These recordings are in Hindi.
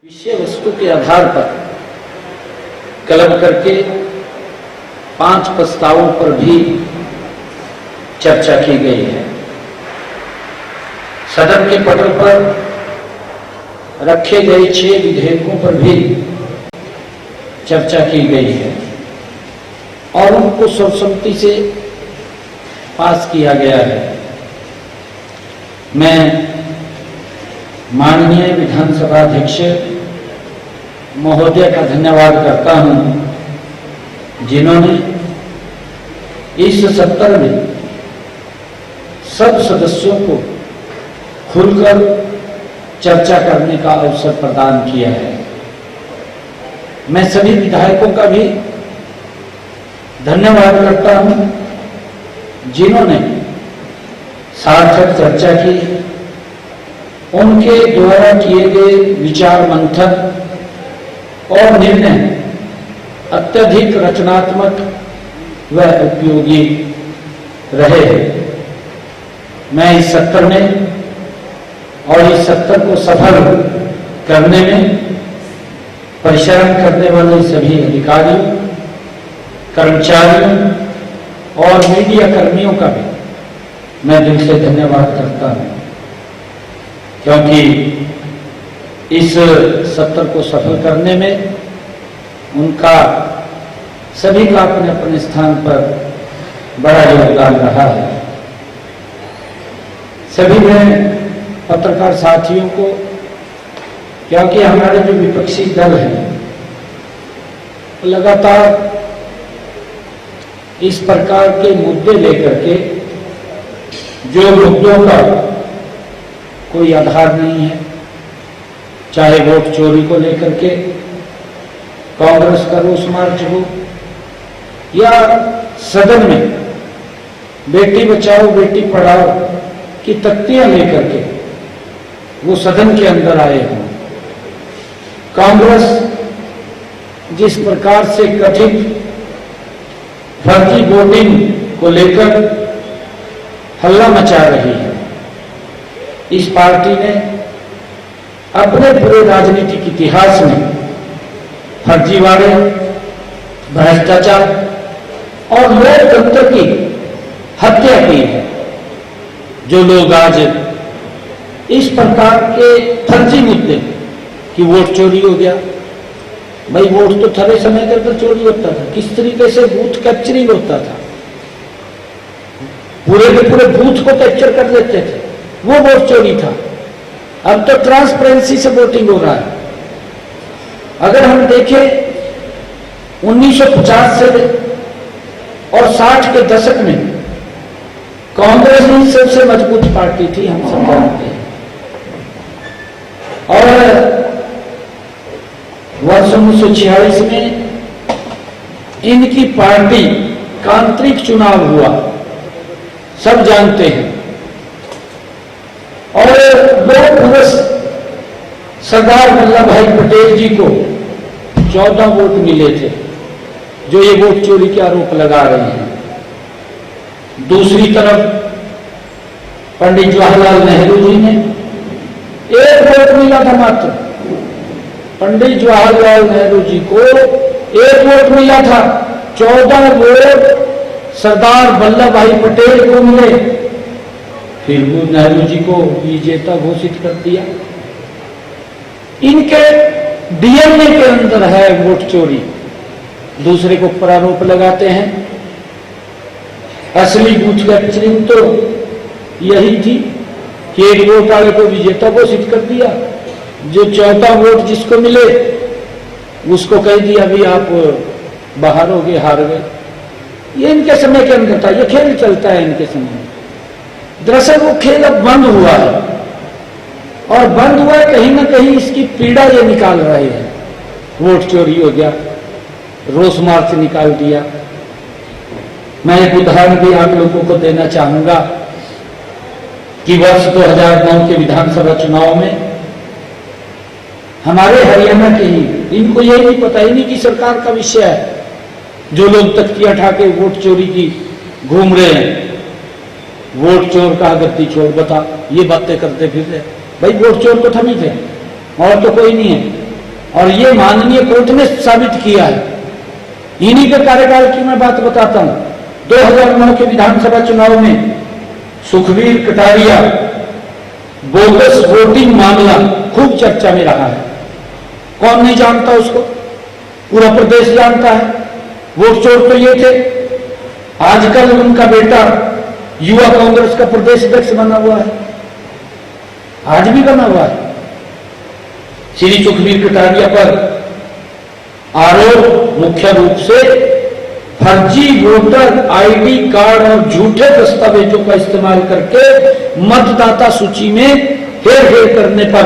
विषय वस्तु के आधार पर कलम करके 5 प्रस्तावों पर भी चर्चा की गई है। सदन के पटल पर रखे गए 6 विधेयकों पर भी चर्चा की गई है और उनको सर्वसम्मति से पास किया गया है। मैं माननीय विधानसभा अध्यक्ष महोदय का धन्यवाद करता हूं, जिन्होंने इस सत्र में सब सदस्यों को खुलकर चर्चा करने का अवसर प्रदान किया है। मैं सभी विधायकों का भी धन्यवाद करता हूं, जिन्होंने सार्थक चर्चा की। उनके द्वारा किए गए विचार मंथन और निर्णय अत्यधिक रचनात्मक व उपयोगी रहे हैं। मैं इस सत्र में और इस सत्र को सफल करने में परिश्रम करने वाले सभी अधिकारियों, कर्मचारियों और मीडिया कर्मियों का भी मैं दिल से धन्यवाद करता हूं, क्योंकि इस सत्र को सफल करने में उनका सभी का अपने अपने स्थान पर बड़ा योगदान रहा है। सभी मैं पत्रकार साथियों को, क्योंकि हमारे जो विपक्षी दल है लगातार इस प्रकार के मुद्दे लेकर के, जो मुद्दों का कोई आधार नहीं है, चाहे वोट चोरी को लेकर के कांग्रेस का रोष मार्च हो या सदन में बेटी बचाओ बेटी पढ़ाओ की तख्तियां लेकर के वो सदन के अंदर आए हों। कांग्रेस जिस प्रकार से कथित फर्जी वोटिंग को लेकर हल्ला मचा रही है, इस पार्टी ने अपने पूरे राजनीतिक इतिहास में फर्जीवाड़े, भ्रष्टाचार और लोकतंत्र की हत्या की है। जो लोग आज इस प्रकार के फर्जी मुद्दे कि वोट चोरी हो गया, भाई वोट तो थोड़े समय के अंदर चोरी होता था, किस तरीके से बूथ कैप्चरिंग होता था, पूरे के पूरे बूथ को कैप्चर कर लेते थे, वो वोट चोरी था। अब तो ट्रांसपेरेंसी से वोटिंग हो रहा है। अगर हम देखें 1950 से और 60 के दशक में कांग्रेस ही सबसे मजबूत पार्टी थी, हम सब जानते हैं। और वर्ष 1946 में इनकी पार्टी का आंतरिक चुनाव हुआ, सब जानते हैं। और लोक पुरुष सरदार वल्लभ भाई पटेल जी को 14 वोट मिले थे, जो ये वोट चोरी के आरोप लगा रहे हैं। दूसरी तरफ पंडित जवाहरलाल नेहरू जी ने 1 वोट मिला था मात्र। पंडित जवाहरलाल नेहरू जी को 1 वोट मिला था, 14 वोट सरदार वल्लभ भाई पटेल को मिले। फिर वो नेहरू जी को विजेता घोषित कर दिया। इनके डीएनए के अंदर है वोट चोरी। दूसरे को ऊपर आरोप लगाते हैं। असली बूथ कैप्चरिंग तो यही थी कि 1 वोट वाले को विजेता घोषित कर दिया, जो 14 वोट जिसको मिले उसको कह दिया भी आप बाहर हो गए, हार गए। ये इनके समय के अंदर था, ये खेल चलता है इनके समय में। दरअसल वो खेल अब बंद हुआ है, और बंद हुआ है कहीं ना कहीं इसकी पीड़ा ये निकाल रहे हैं। वोट चोरी हो गया, रोष मार्च निकाल दिया। मैं एक उदाहरण भी आप लोगों को देना चाहूंगा कि वर्ष 2009 के विधानसभा चुनाव में हमारे हरियाणा के ही, इनको यही नहीं पता ही नहीं कि सरकार का विषय है, जो लोग तख्तियां उठा के वोट चोरी की घूम रहे हैं। वोट चोर का गद्दी चोर बता, ये बातें करते फिर रहे। भाई वोट चोर तो हम ही थे और तो कोई नहीं है। और ये माननीय कोर्ट ने साबित किया है। इन्हीं के कार्यकाल की मैं बात बताता हूं। 2009 के विधानसभा चुनाव में सुखबीर कटारिया बोगस वोटिंग मामला खूब चर्चा में रहा है। कौन नहीं जानता उसको, पूरा प्रदेश जानता है। वोट चोर तो ये थे। आजकल उनका बेटा युवा कांग्रेस का प्रदेश अध्यक्ष बना हुआ है, आज भी बना हुआ है। श्री सुखबीर कटारिया पर आरोप मुख्य रूप से फर्जी वोटर आईडी कार्ड और झूठे दस्तावेजों का इस्तेमाल करके मतदाता सूची में हेर फेर करने पर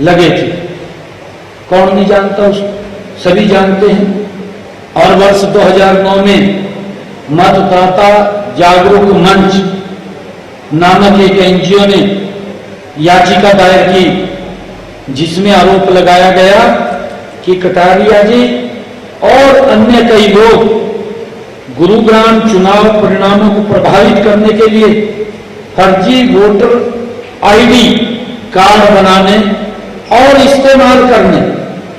लगे थे। कौन नहीं जानता उसको, सभी जानते हैं। और वर्ष 2009 में मतदाता जागरूक मंच नामक एक एनजीओ ने याचिका दायर की, जिसमें आरोप लगाया गया कि कटारिया जी और अन्य कई लोग गुरुग्राम चुनाव परिणामों को प्रभावित करने के लिए फर्जी वोटर आईडी कार्ड बनाने और इस्तेमाल करने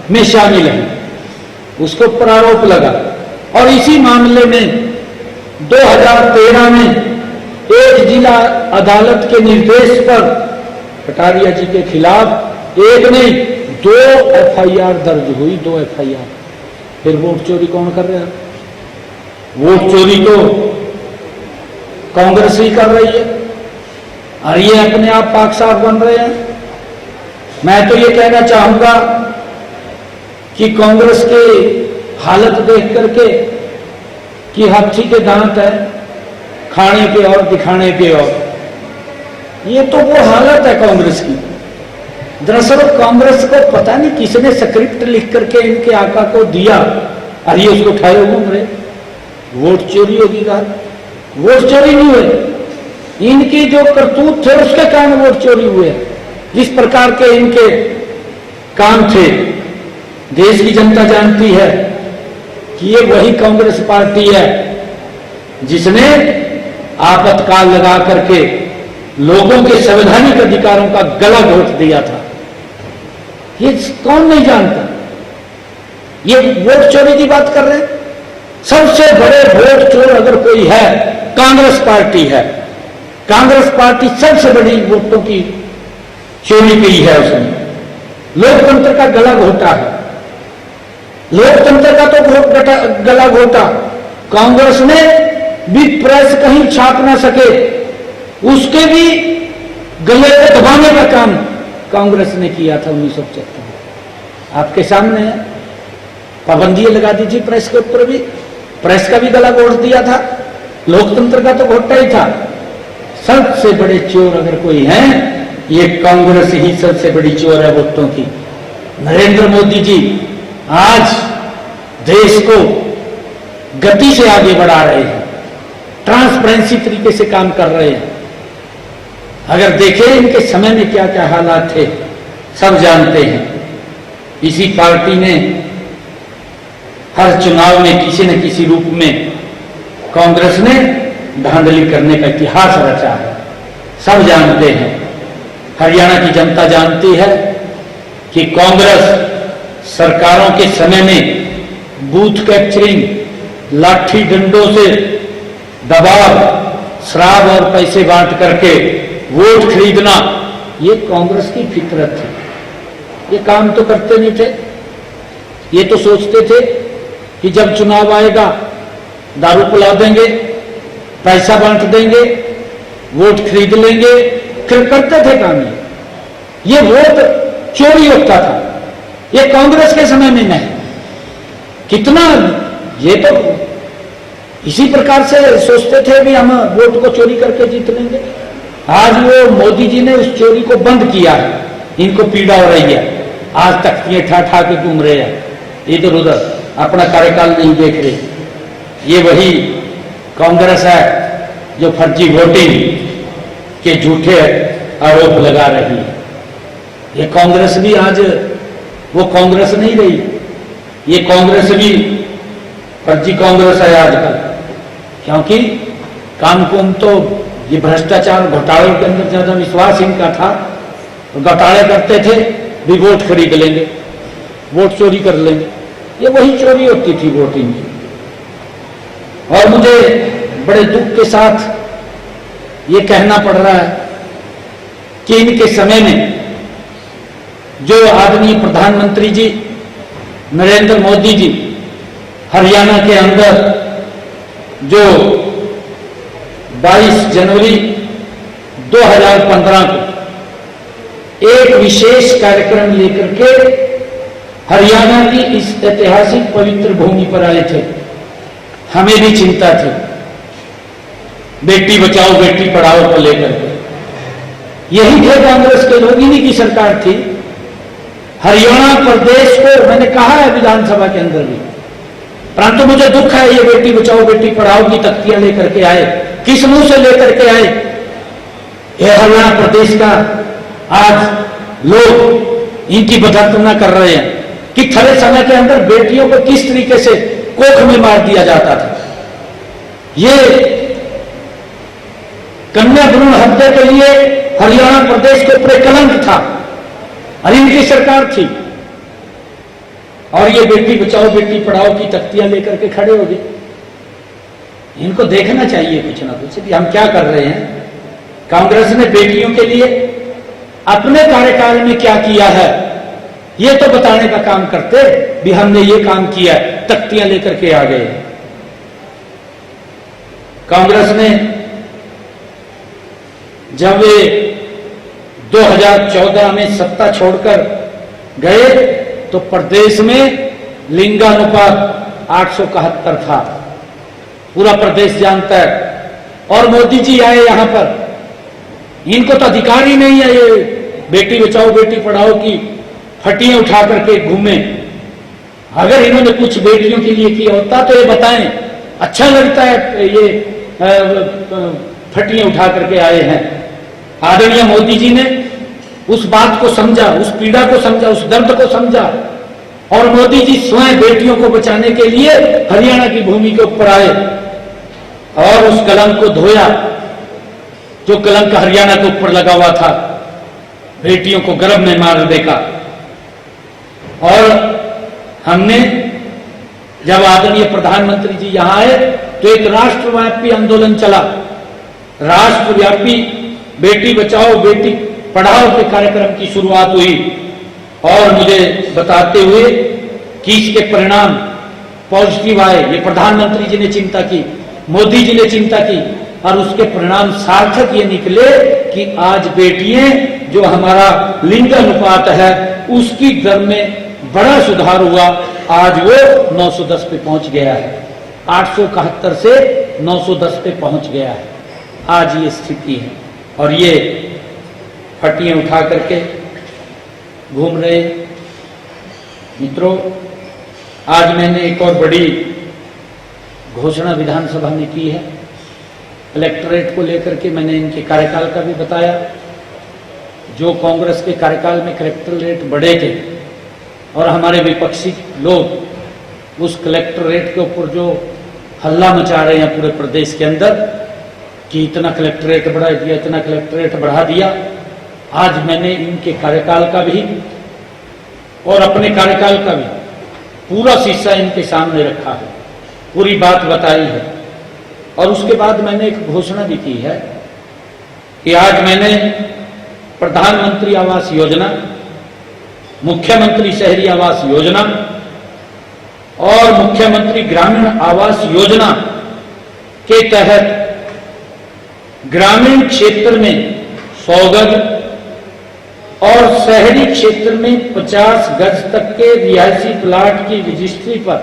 में शामिल है। उसके ऊपर आरोप लगा। और इसी मामले में 2013 में एक जिला अदालत के निर्देश पर कटारिया जी के खिलाफ एक नहीं 2 एफआईआर दर्ज हुई। 2 एफआईआर। फिर वोट चोरी कौन कर रहा है? वोट चोरी तो कांग्रेस ही कर रही है और ये अपने आप पाक साफ बन रहे हैं। मैं तो ये कहना चाहूंगा कि कांग्रेस की हालत देख करके कि हाथी के दांत है, खाने के और दिखाने के और, ये तो वो हालत है कांग्रेस की। दरअसल कांग्रेस को पता नहीं किसने स्क्रिप्ट लिख करके इनके आका को दिया और ये उसको उठाए घूम रहे। वोट चोरी होगी कहा? वोट चोरी नहीं हुए। इनकी जो करतूत थे उसके कारण वोट चोरी हुए। जिस प्रकार के इनके काम थे, देश की जनता जानती है कि ये वही कांग्रेस पार्टी है जिसने आपातकाल लगा करके लोगों के संवैधानिक अधिकारों का गला घोट दिया था। ये कौन नहीं जानता? ये वोट चोरी की बात कर रहे हैं। सबसे बड़े वोट चोर अगर कोई है, कांग्रेस पार्टी है। कांग्रेस पार्टी सबसे बड़ी वोटों की चोरी की है। उसने लोकतंत्र का गला घोटा है। लोकतंत्र का तो गला घोटा कांग्रेस ने भी प्रेस कहीं छाप ना सके, उसके भी गले को दबाने का काम कांग्रेस ने किया था 1975 में। आपके सामने है। पाबंदियां लगा दी थी प्रेस के ऊपर भी, प्रेस का भी गला घोट दिया था। लोकतंत्र का तो घोटा ही था। सबसे बड़े चोर अगर कोई है, ये कांग्रेस ही सबसे बड़ी चोर है वोटों की। नरेंद्र मोदी जी आज देश को गति से आगे बढ़ा रहे हैं, ट्रांसपेरेंसी तरीके से काम कर रहे हैं। अगर देखें इनके समय में क्या क्या हालात थे, सब जानते हैं। इसी पार्टी ने हर चुनाव में किसी न किसी रूप में कांग्रेस ने धांधली करने का इतिहास रचा है। सब जानते हैं। हरियाणा की जनता जानती है कि कांग्रेस सरकारों के समय में बूथ कैप्चरिंग, लाठी डंडों से दबाव, शराब और पैसे बांट करके वोट खरीदना, ये कांग्रेस की फितरत थी। ये काम तो करते नहीं थे। ये तो सोचते थे कि जब चुनाव आएगा दारू पिला देंगे, पैसा बांट देंगे, वोट खरीद लेंगे। फिर करते थे काम। ये वोट चोरी होता था। ये कांग्रेस के समय में नहीं। कितना ये तो इसी प्रकार से सोचते थे भी हम वोट को चोरी करके जीत लेंगे। आज वो मोदी जी ने उस चोरी को बंद किया है। इनको पीड़ा हो रही है। आज तक ये ठा ठा के घूम रहे हैं इधर उधर, अपना कार्यकाल नहीं देख रहे। ये वही कांग्रेस है जो फर्जी वोटिंग के झूठे आरोप लगा रही है। ये कांग्रेस भी आज वो कांग्रेस नहीं रही। ये कांग्रेस भी फर्जी कांग्रेस है आजकल, क्योंकि कामकुम तो ये भ्रष्टाचार घोटाले के अंदर ज्यादा विश्वास इनका था। तो घोटाले करते थे भी वोट खरीद लेंगे, वोट चोरी कर लेंगे। ये वही चोरी होती थी वोटिंग की। और मुझे बड़े दुख के साथ ये कहना पड़ रहा है कि इनके समय में जो आदरणीय प्रधानमंत्री जी नरेंद्र मोदी जी हरियाणा के अंदर जो 22 जनवरी 2015 को एक विशेष कार्यक्रम लेकर के हरियाणा की इस ऐतिहासिक पवित्र भूमि पर आए थे। हमें भी चिंता थी बेटी बचाओ बेटी पढ़ाओ को लेकर के। यही थे कांग्रेस के लोग, इन्हीं की सरकार थी। हरियाणा प्रदेश को मैंने कहा है विधानसभा के अंदर भी, परंतु मुझे दुख है ये बेटी बचाओ बेटी पढ़ाओ की तख्तियां लेकर के आए, किस मुंह से लेकर के आए? ये हरियाणा प्रदेश का आज लोग इनकी बदतमीजी कर रहे हैं कि थोड़े समय के अंदर बेटियों को किस तरीके से कोख में मार दिया जाता था। ये कन्या भ्रूण हत्या के लिए हरियाणा प्रदेश के ऊपर कलंक था और इनकी सरकार थी। और ये बेटी बचाओ बेटी पढ़ाओ की तख्तियां लेकर के खड़े हो गए। इनको देखना चाहिए कुछ ना कुछ कि हम क्या कर रहे हैं। कांग्रेस ने बेटियों के लिए अपने कार्यकाल में क्या किया है ये तो बताने का काम करते भी हमने ये काम किया, तख्तियां लेकर के आ गए। कांग्रेस ने जब वे 2014 में सत्ता छोड़कर गए तो प्रदेश में लिंगानुपात 871 था, पूरा प्रदेश जानता है। और मोदी जी आए यहां पर, इनको तो अधिकार ही नहीं है ये बेटी बचाओ बेटी पढ़ाओ की फटियां उठा करके घूमे। अगर इन्होंने कुछ बेटियों के लिए किया होता तो ये बताएं। अच्छा लगता है ये फटियां उठा करके आए हैं। आदरणीय मोदी जी ने उस बात को समझा, उस पीड़ा को समझा, उस दर्द को समझा और मोदी जी स्वयं बेटियों को बचाने के लिए हरियाणा की भूमि के ऊपर आए और उस कलंक को धोया जो कलंक हरियाणा के ऊपर लगा हुआ था, बेटियों को गर्भ में मार देगा। और हमने जब आदरणीय प्रधानमंत्री जी यहां आए तो एक राष्ट्रव्यापी आंदोलन चला, राष्ट्रव्यापी बेटी बचाओ बेटी पढ़ाओ के कार्यक्रम की शुरुआत हुई। और मुझे बताते हुए कि इसके परिणाम पॉजिटिव आए, ये प्रधानमंत्री जी ने चिंता की, मोदी जी ने चिंता की और उसके परिणाम सार्थक ये निकले कि आज बेटियां जो हमारा लिंगानुपात है उसकी दर में बड़ा सुधार हुआ। आज वो 910 पे पहुंच गया है, 871 से 910 पे पहुंच गया है। आज ये स्थिति है और ये फटियां उठा करके घूम रहे। मित्रों, आज मैंने एक और बड़ी घोषणा विधानसभा में की है। कलेक्टरेट को लेकर के मैंने इनके कार्यकाल का भी बताया। जो कांग्रेस के कार्यकाल में कलेक्टरेट बढ़े थे और हमारे विपक्षी लोग उस कलेक्टरेट के ऊपर जो हल्ला मचा रहे हैं पूरे प्रदेश के अंदर कि इतना कलेक्टरेट बढ़ा दिया, इतना कलेक्टरेट बढ़ा दिया। आज मैंने इनके कार्यकाल का भी और अपने कार्यकाल का भी पूरा शीशा इनके सामने रखा है, पूरी बात बताई है। और उसके बाद मैंने एक घोषणा भी की है कि आज मैंने प्रधानमंत्री आवास योजना, मुख्यमंत्री शहरी आवास योजना और मुख्यमंत्री ग्रामीण आवास योजना के तहत ग्रामीण क्षेत्र में 100 गज और शहरी क्षेत्र में 50 गज तक के रिहायशी प्लाट की रजिस्ट्री पर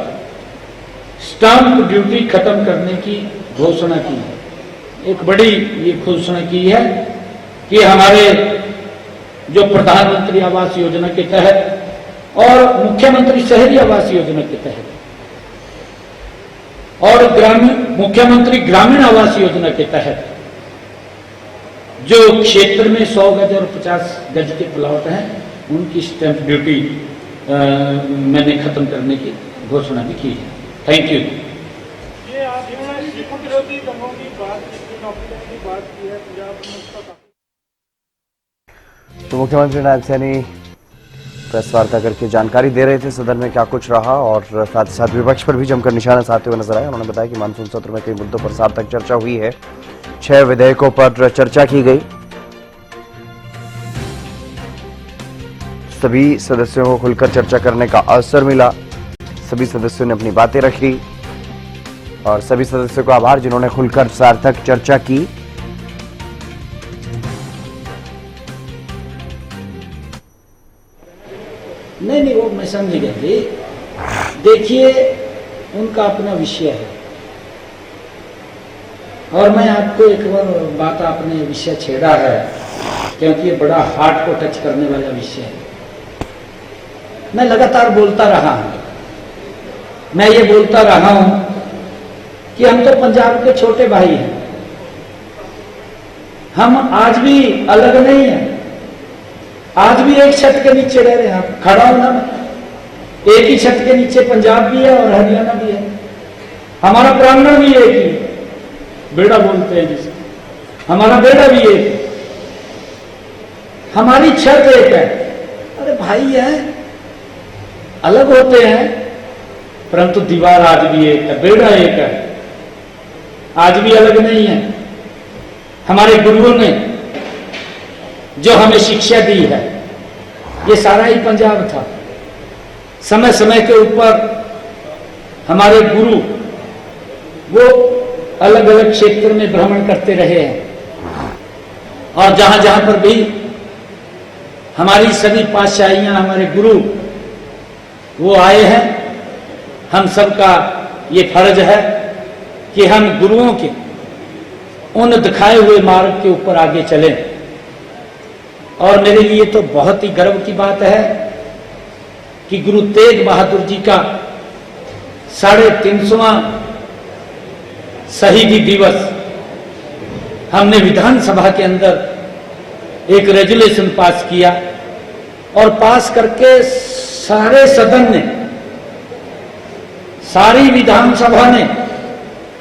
स्टाम्प ड्यूटी खत्म करने की घोषणा की है। एक बड़ी ये घोषणा की है कि हमारे जो प्रधानमंत्री आवास योजना के तहत और मुख्यमंत्री शहरी आवास योजना के तहत और मुख्यमंत्री ग्रामीण आवास योजना के तहत जो क्षेत्र में 100 गज और 50 गज के प्लॉट हैं उनकी स्टैंप ड्यूटी मैंने खत्म करने की घोषणा भी की है। Thank you. ये आपने विरोधी दलों की बात की है। तो मुख्यमंत्री नायब सैनी प्रेस वार्ता करके जानकारी दे रहे थे सदन में क्या कुछ रहा और साथ ही साथ विपक्ष पर भी जमकर निशाना साधते हुए नजर आए। उन्होंने बताया कि मानसून सत्र में कई मुद्दों पर सार्थक चर्चा हुई है। 6 विधेयकों पर चर्चा की गई। सभी सदस्यों को खुलकर चर्चा करने का अवसर मिला। सभी सदस्यों ने अपनी बातें रखी और सभी सदस्यों को आभार जिन्होंने खुलकर सार्थक चर्चा की। नहीं, वो मैं समझ गया जी। देखिए, उनका अपना विषय है और मैं आपको एक बार बात, आपने विषय छेड़ा है क्योंकि ये बड़ा हार्ट को टच करने वाला विषय है। मैं लगातार बोलता रहा हूं, मैं ये बोलता रहा हूं कि हम तो पंजाब के छोटे भाई हैं। हम आज भी अलग नहीं हैं, आज भी एक छत के नीचे रह रहे हैं। आप खड़ा हूं ना, मैं एक ही छत के नीचे पंजाब भी है और हरियाणा भी है। हमारा प्रांगण भी एक ही, बेड़ा बोलते हैं जिसे, हमारा बेड़ा भी एक है, हमारी छत एक है। अरे भाई है, अलग होते हैं परंतु दीवार आज भी एक है, बेड़ा एक है, आज भी अलग नहीं है। हमारे गुरुओं ने जो हमें शिक्षा दी है, ये सारा ही पंजाब था। समय समय के ऊपर हमारे गुरु वो अलग अलग क्षेत्र में भ्रमण करते रहे हैं और जहां जहां पर भी हमारी सभी पातशाहियां, हमारे गुरु वो आए हैं, हम सबका ये फर्ज है कि हम गुरुओं के उन दिखाए हुए मार्ग के ऊपर आगे चलें। और मेरे लिए तो बहुत ही गर्व की बात है कि गुरु तेग बहादुर जी का 350वां शहीदी दिवस हमने विधानसभा के अंदर एक रेजोल्यूशन पास किया और पास करके सारे सदन ने, सारी विधानसभा ने,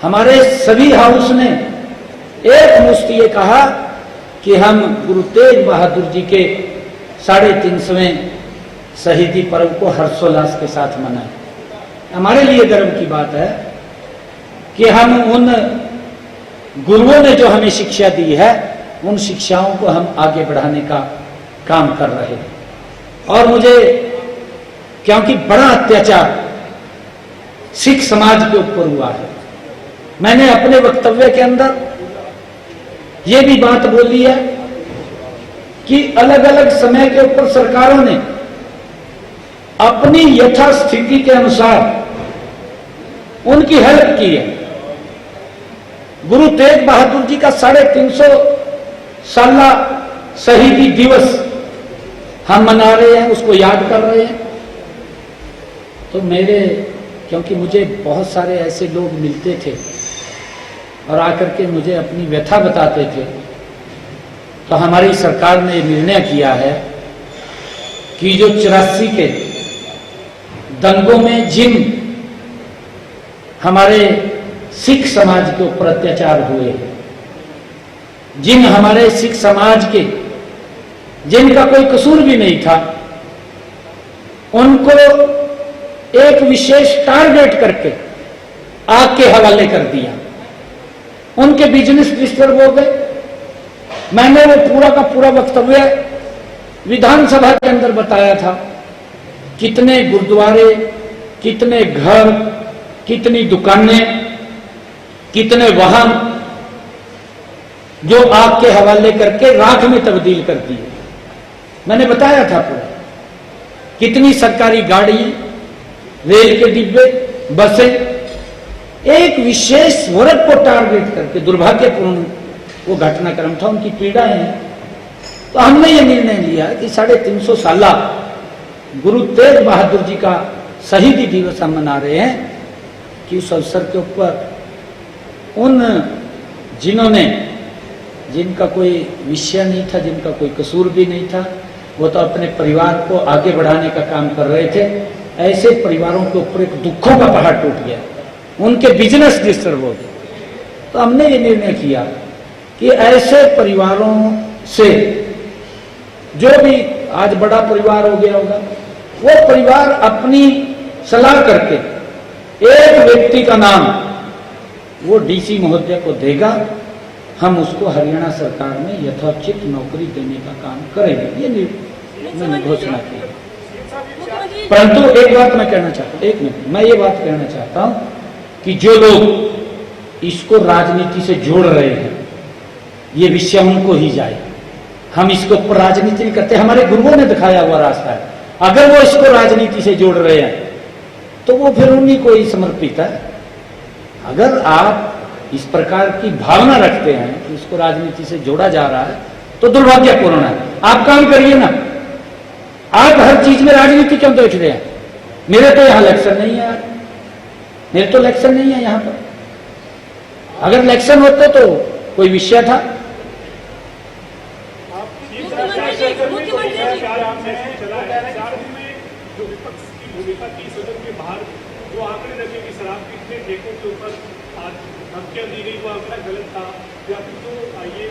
हमारे सभी हाउस ने एक मुश्त ये कहा कि हम गुरु तेग बहादुर जी के 350वें शहीदी पर्व को हर्षोल्लास के साथ मनाएं। हमारे लिए गर्व की बात है कि हम उन गुरुओं ने जो हमें शिक्षा दी है, उन शिक्षाओं को हम आगे बढ़ाने का काम कर रहे हैं। और मुझे, क्योंकि बड़ा अत्याचार सिख समाज के ऊपर हुआ है, मैंने अपने वक्तव्य के अंदर ये भी बात बोली है कि अलग अलग समय के ऊपर सरकारों ने अपनी यथास्थिति के अनुसार उनकी हेल्प की है। गुरु तेग बहादुर जी का 350 साला शहीदी दिवस हम मना रहे हैं, उसको याद कर रहे हैं। तो मेरे, क्योंकि मुझे बहुत सारे ऐसे लोग मिलते थे और आकर के मुझे अपनी व्यथा बताते थे, तो हमारी सरकार ने निर्णय किया है कि जो 84 के दंगों में जिन हमारे सिख समाज के ऊपर अत्याचार हुए, जिन हमारे सिख समाज के, जिनका कोई कसूर भी नहीं था, उनको एक विशेष टारगेट करके आग के हवाले कर दिया। उनके बिजनेस डिस्टर्ब हो गए। मैंने वो पूरा का पूरा वक्तव्य विधानसभा के अंदर बताया था। कितने गुरुद्वारे, कितने घर, कितनी दुकानें, कितने वाहन जो आग के हवाले करके राख में तब्दील कर दिए, मैंने बताया था पूरा। कितनी सरकारी गाड़ियां, रेल के डिब्बे, बसें, एक विशेष वर्ग को टारगेट करके, दुर्भाग्यपूर्ण वो घटनाक्रम था, उनकी पीड़ाएं हैं। तो हमने ये निर्णय लिया कि 350 साला गुरु तेग बहादुर जी का शहीदी दिवस हम मना रहे हैं कि उस अवसर के ऊपर उन जिन्होंने, जिनका कोई विषय नहीं था, जिनका कोई कसूर भी नहीं था, वो तो अपने परिवार को आगे बढ़ाने का काम कर रहे थे, ऐसे परिवारों के ऊपर एक दुखों का पहाड़ टूट गया, उनके बिजनेस डिस्टर्ब हो गए। तो हमने ये निर्णय किया कि ऐसे परिवारों से जो भी आज बड़ा परिवार हो गया होगा, वो परिवार अपनी सलाह करके एक व्यक्ति का नाम वो डीसी महोदय को देगा, हम उसको हरियाणा सरकार में यथोचित नौकरी देने का काम करेंगे, ये मैंने घोषणा की। परंतु एक बात मैं कहना चाहता हूँ, एक मिनट, मैं ये बात कहना चाहता हूँ कि जो लोग इसको राजनीति से जोड़ रहे हैं, ये विषय उनको ही जाए। हम इसके ऊपर राजनीति नहीं करते, हमारे गुरुओं ने दिखाया हुआ रास्ता है। अगर वो इसको राजनीति से जोड़ रहे हैं तो वो फिर उन्हीं को ही समर्पित है। अगर आप इस प्रकार की भावना रखते हैं कि इसको राजनीति से जोड़ा जा रहा है तो दुर्भाग्यपूर्ण है। आप काम करिए ना, आप हर चीज में राजनीति क्यों देख रहे हैं? मेरे तो यहां इलेक्शन नहीं है यार, मेरे तो इलेक्शन नहीं है यहां पर। अगर इलेक्शन होते तो कोई विषय था। जो विपक्ष की भूमिका थी सदन के बाहर, जो आंकड़े रखे कि शराब के इतने ठेकों के ऊपर आज धमकियां दी गई, वो आंकड़ा गलत था, या फिर जो ये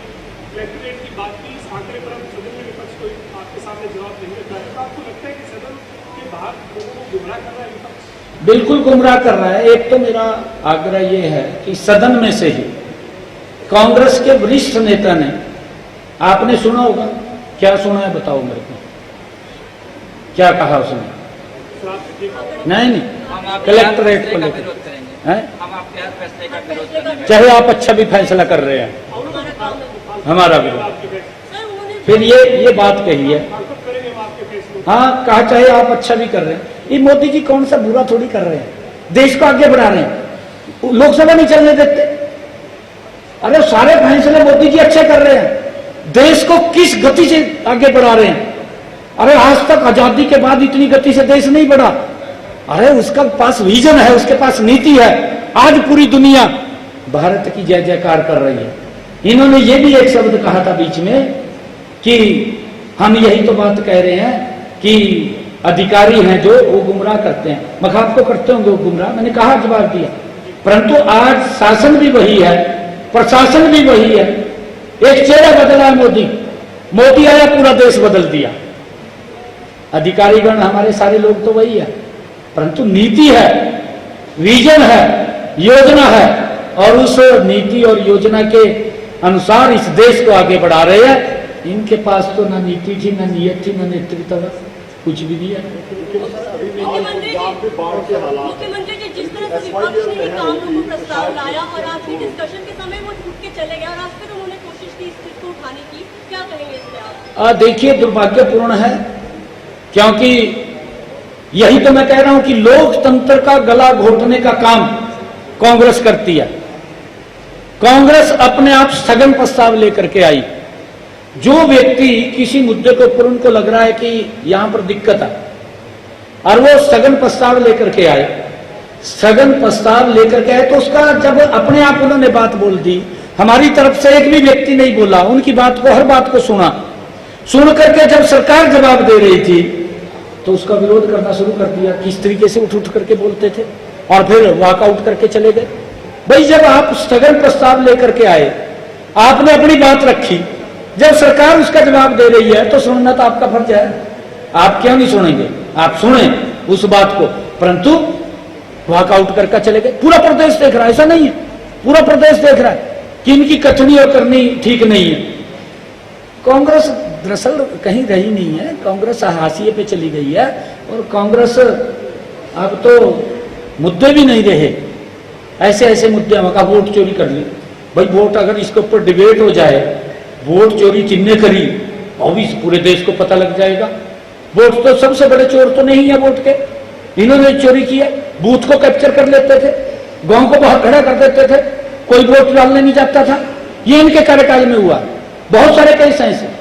फ्लैट रेट की बात की, इस आंकड़े पर हम सदन में विपक्ष को आपके सामने जवाब नहीं देता है, तो आपको लगता है कि सदन के बाहर लोगों को गुमराह कर रहा है विपक्ष? बिल्कुल गुमराह कर रहा है। एक तो मेरा आग्रह यह है कि सदन में से ही कांग्रेस के वरिष्ठ नेता ने, आपने सुना होगा, क्या सुना है बताओ मेरे को, क्या कहा उसने? नहीं, कलेक्टरेट को लेकर हैं, चाहे आप अच्छा भी फैसला कर रहे हैं, हमारा विरोध। फिर ये बात कही है, हाँ कहा चाहे आप अच्छा भी कर रहे हैं, ये मोदी जी कौन सा बुरा थोड़ी कर रहे हैं, देश को आगे बढ़ा रहे हैं, लोकसभा नहीं चलने देते। अरे सारे फैसले मोदी जी अच्छे कर रहे हैं, देश को किस गति से आगे बढ़ा रहे हैं। अरे आज तक आजादी के बाद इतनी गति से देश नहीं बढ़ा। अरे उसका पास विजन है, उसके पास नीति है। आज पूरी दुनिया भारत की जय जयकार कर रही है। इन्होंने ये भी एक शब्द कहा था बीच में कि हम यही तो बात कह रहे हैं कि अधिकारी हैं जो वो गुमराह करते हैं, मगर आपको करते होंगे वो गुमराह। मैंने कहा, जवाब दिया, परंतु आज शासन भी वही है, प्रशासन भी वही है। एक चेहरा बदला मोदी आया, पूरा देश बदल दिया। अधिकारीगण हमारे सारे लोग तो वही है, परंतु नीति है, विजन है, योजना है, और उस नीति और योजना के अनुसार इस देश को आगे बढ़ा रहे हैं। इनके पास तो ना नीति थी, ना नियत थी, ना नेतृत्व, कुछ भी नहीं है। मुख्यमंत्री जी, जिस तरह से विपक्ष ने काम को प्रस्ताव लाया और आखिरी डिस्कशन के समय वो उठ के चले गए और आज फिर उन्होंने कोशिश की इस चीज को उठाने की, क्या कहेंगे इस पे आप? देखिए, दुर्भाग्यपूर्ण है, क्योंकि यही तो मैं कह रहा हूं कि लोकतंत्र का गला घोटने का काम कांग्रेस करती है। कांग्रेस अपने आप स्थगन प्रस्ताव लेकर के आई। जो व्यक्ति किसी मुद्दे के ऊपर उनको लग रहा है कि यहां पर दिक्कत है, और वो स्थगन प्रस्ताव लेकर के आए, स्थगन प्रस्ताव लेकर के आए, तो उसका जब अपने आप उन्होंने बात बोल दी, हमारी तरफ से एक भी व्यक्ति नहीं बोला, उनकी बात को, हर बात को सुन करके जब सरकार जवाब दे रही थी तो उसका विरोध करना शुरू कर दिया। किस तरीके से उठ करके बोलते थे, और फिर वॉकआउट करके चले गए। भाई, जब आप स्थगन प्रस्ताव लेकर के आए, आपने अपनी बात रखी, जब सरकार उसका जवाब दे रही है तो सुनना तो आपका फर्ज है। आप क्यों नहीं सुनेंगे? आप सुने उस बात को, परंतु वॉकआउट करके चले गए। पूरा प्रदेश देख रहा है, ऐसा नहीं है, पूरा प्रदेश देख रहा है कि इनकी कथनी और करनी ठीक नहीं है। कांग्रेस दरअसल कहीं रही नहीं है, कांग्रेस हाशिए पे चली गई है, और कांग्रेस अब तो मुद्दे भी नहीं रहे। ऐसे ऐसे मुद्दे हम वोट चोरी कर ली। भाई, वोट अगर इसके ऊपर डिबेट हो जाए, वोट चोरी किसने करी, और इस पूरे देश को पता लग जाएगा। वोट तो सबसे बड़े चोर तो नहीं है वोट के, इन्होंने चोरी किया। बूथ को कैप्चर कर लेते थे, गांव को बाहर खड़ा कर देते थे, कोई वोट डालने नहीं जाता था। ये इनके कार्यकाल में हुआ। बहुत सारे केस हैं ऐसे।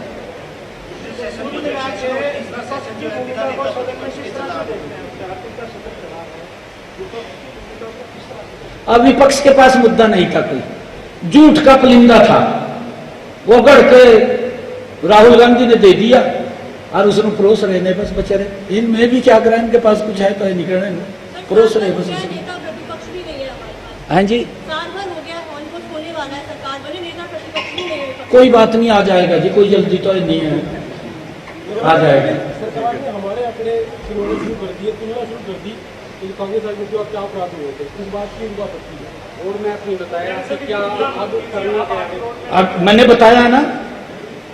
अब विपक्ष के पास मुद्दा नहीं था, कोई झूठ का पुलिंदा था, वो गढ़ के राहुल गांधी ने दे दिया और उसने परोस रहे ने, बस बचे रहे। इनमें भी क्या करें, इनके पास कुछ है तो निकलने में परोस रहे बस। हाँ जी, कोई बात नहीं, आ जाएगा जी, कोई जल्दी तो नहीं है। आ जाएगा। सरकार ने हमारे आंकड़े सुनाने शुरू कर दिए, तुलना शुरू कर दी कि कांग्रेस राज में क्या अपराध हुए थे, इस बात की उनका आपत्ति है और मैं आपने बताया ऐसा क्या अब करना क्या है। अब मैंने बताया ना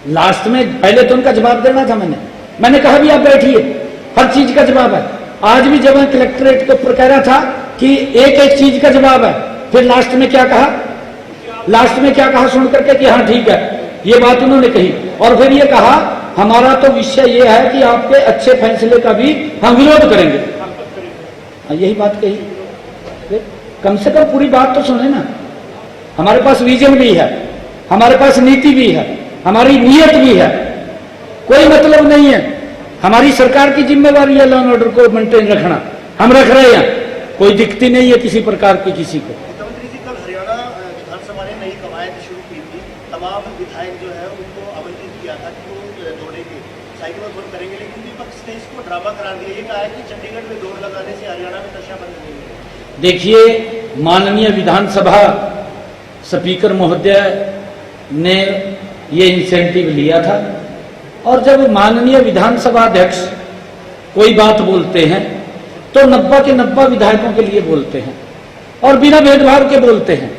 लास्ट में, पहले तो उनका जवाब देना था। मैंने कहा भी आप बैठिए, हर चीज का जवाब है। आज भी जब मैं कलेक्ट्रेट के ऊपर कह रहा था कि एक एक चीज का जवाब है, फिर लास्ट में क्या कहा सुन करके कि हाँ ठीक है, ये बात उन्होंने कही। और फिर ये कहा हमारा तो विषय ये है कि आपके अच्छे फैसले का भी हम विरोध करेंगे। यही बात कही। फिर कम से कम पूरी बात तो सुने ना। हमारे पास विजन भी है, हमारे पास नीति भी है, हमारी नीयत भी है। कोई मतलब नहीं है, हमारी सरकार की जिम्मेवारी है लॉ एंड ऑर्डर को मेंटेन रखना, हम रख रहे हैं। कोई दिक्कत नहीं है किसी प्रकार की किसी को। मुख्यमंत्री जी कल हरियाणा विधानसभा ने नई कवायद शुरू की थी, तमाम विधायक जो है उनको आमंत्रित किया था कि वो दौड़ेंगे, साइकिल करेंगे, लेकिन विपक्ष ने इसको ड्रामा करार दिया। ये कहा है कि चंडीगढ़ में दौड़ लगाने से हरियाणा में नशा बंद नहीं है। देखिए, माननीय विधानसभा स्पीकर महोदय ने ये इंसेंटिव लिया था, और जब माननीय विधानसभा अध्यक्ष कोई बात बोलते हैं तो 90 के 90 विधायकों के लिए बोलते हैं और बिना भेदभाव के बोलते हैं।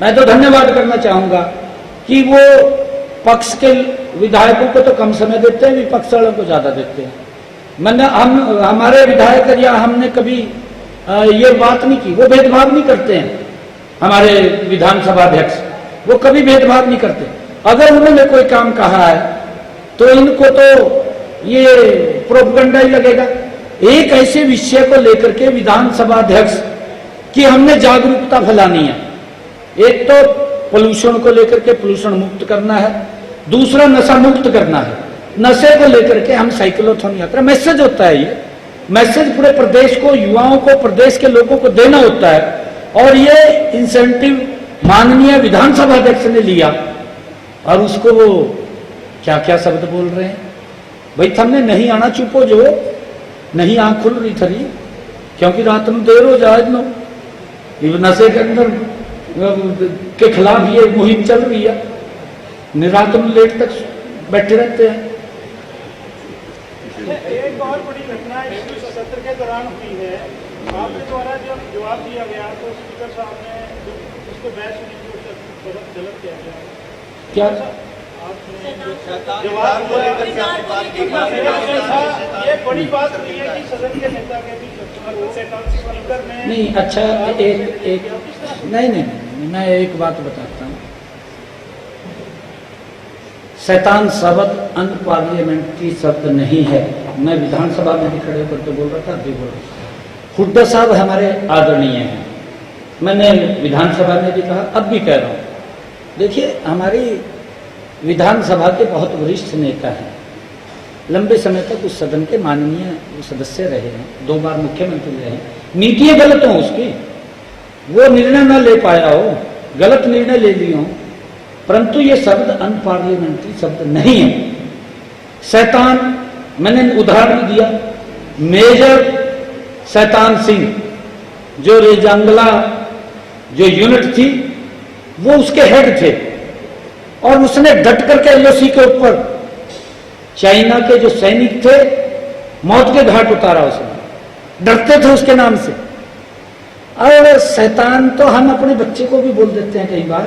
मैं तो धन्यवाद करना चाहूंगा कि वो पक्ष के विधायकों को तो कम समय देते हैं, विपक्ष वालों को ज्यादा देते हैं। हमारे विधायक या हमने कभी ये बात नहीं की, वो भेदभाव नहीं करते हैं। हमारे विधानसभा अध्यक्ष वो कभी भेदभाव नहीं करते। अगर उन्होंने कोई काम कहा है तो इनको तो ये प्रोपगंडा ही लगेगा। एक ऐसे विषय को लेकर के विधानसभा अध्यक्ष की हमने जागरूकता फैलानी है। एक तो पोल्यूशन को लेकर के पोल्यूशन मुक्त करना है, दूसरा नशा मुक्त करना है। नशे को लेकर के हम साइक्लोथॉन यात्रा, मैसेज होता है, ये मैसेज पूरे प्रदेश को, युवाओं को, प्रदेश के लोगों को देना होता है। और ये इंसेंटिव माननीय विधानसभा अध्यक्ष ने लिया और उसको वो क्या क्या शब्द बोल रहे हैं। भाई तुमने नहीं आना, चुपो जो नहीं, आंख खुल रही थरी क्योंकि रात में देर हो जाए नो, नशे के अंदर के खिलाफ ये मुहिम चल रही है। रात में लेट तक बैठे रहते हैं। एक और बड़ी घटना इस सत्र के दौरान हुई है, आपके द्वारा जब जवाब दिया गया तो स्पीकर साहब ने उसको बहस गलत किया गया। क्या जवाब को लेकर ये बड़ी बात हुई है कि सदन के नेता के भी स्पीकर ने नहीं, अच्छा एक नहीं, मैं एक बात बताता हूँ। शैतान शब्द अनपार्लियामेंट्री शब्द नहीं है। मैं विधानसभा में भी खड़े होकर के बोल रहा था, अभी बोल रहा था। हुड्डा साहब हमारे आदरणीय हैं, मैंने विधानसभा में भी कहा, अब भी कह रहा हूँ। देखिए, हमारी विधानसभा के बहुत वरिष्ठ नेता हैं, लंबे समय तक उस सदन के माननीय सदस्य रहे हैं, 2 बार मुख्यमंत्री रहे हैं। नीतियां गलत हो उसकी, वो निर्णय न ले पाया हो, गलत निर्णय ले लिए हो, परंतु ये शब्द अनपार्लियामेंट्री शब्द नहीं है। शैतान, मैंने उदाहरण दिया, मेजर शैतान सिंह जो रेजांगला जो यूनिट थी वो उसके हेड थे, और उसने डट करके एलओसी के ऊपर चाइना के जो सैनिक थे मौत के घाट उतारा। उसने डरते थे उसके नाम से। और शैतान तो हम अपने बच्चे को भी बोल देते हैं कई बार,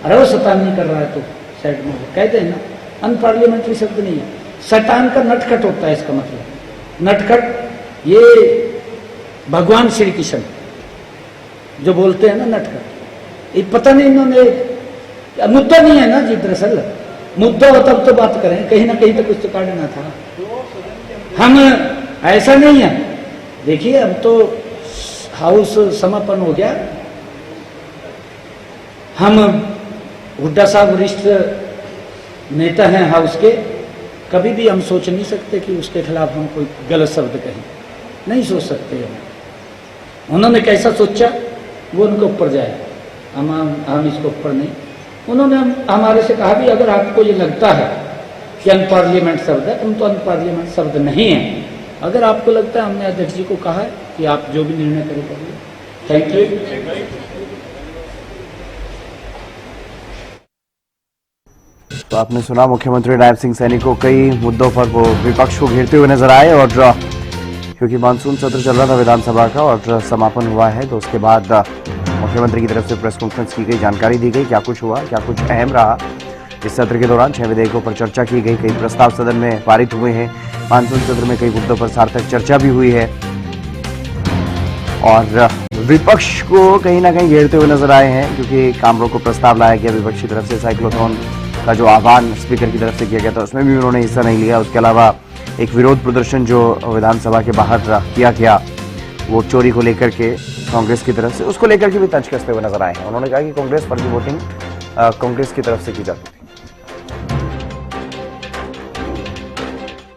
अरे वो शैतान नहीं कर रहा है तो साइड में कहते हैं ना, अनपार्लियामेंट्री शब्द नहीं है। शैतान का नटखट होता है, इसका मतलब नटखट। ये भगवान श्री कृष्ण जो बोलते हैं ना नटखट, ये पता नहीं इन्होंने, मुद्दा नहीं है ना जी। दरअसल मुद्दा हो तब तो बात करें, कहीं ना कहीं तो कुछ तो काटना था। हम ऐसा नहीं है। देखिए, अब तो हाउस समापन हो गया। हम हुड्डा साहब वरिष्ठ नेता हैं हाउस के, कभी भी हम सोच नहीं सकते कि उसके खिलाफ हम कोई गलत शब्द कहें, नहीं सोच सकते हम। उन्होंने कैसा सोचा वो उनके ऊपर जाए, हम इसको ऊपर नहीं। उन्होंने हमारे से कहा भी अगर आपको ये लगता है कि अनपार्लियामेंट शब्द है, तुम तो अनपार्लियामेंट शब्द नहीं है। अगर आपको लगता है, हमने अध्यक्ष जी को कहा है कि आप जो भी निर्णय करें करिए। Thank you. तो आपने सुना मुख्यमंत्री नायब सिंह सैनी को कई मुद्दों पर वो विपक्ष को घेरते हुए नजर आए, और क्योंकि मानसून सत्र चल रहा था विधानसभा का और समापन हुआ है, तो उसके बाद मुख्यमंत्री की तरफ से प्रेस कॉन्फ्रेंस की गई, जानकारी दी गई क्या कुछ हुआ, क्या कुछ अहम रहा। इस सत्र के दौरान 6 विधेयकों पर चर्चा की गई, कई प्रस्ताव सदन में पारित हुए हैं। मानसून सत्र में कई मुद्दों पर सार्थक चर्चा भी हुई है और विपक्ष को कहीं ना कहीं घेरते हुए नजर आए हैं, क्योंकि काम रोको प्रस्ताव लाया गया विपक्ष की तरफ से। साइक्लोथॉन का जो आह्वान स्पीकर की तरफ से किया गया था उसमें भी उन्होंने हिस्सा नहीं लिया। उसके अलावा एक विरोध प्रदर्शन जो विधानसभा के बाहर किया गया वोट चोरी को लेकर के कांग्रेस की तरफ से, उसको लेकर के भी तंज कसते हुए नजर आए हैं। उन्होंने कहा कि कांग्रेस फर्जी वोटिंग कांग्रेस की तरफ से की जाती है।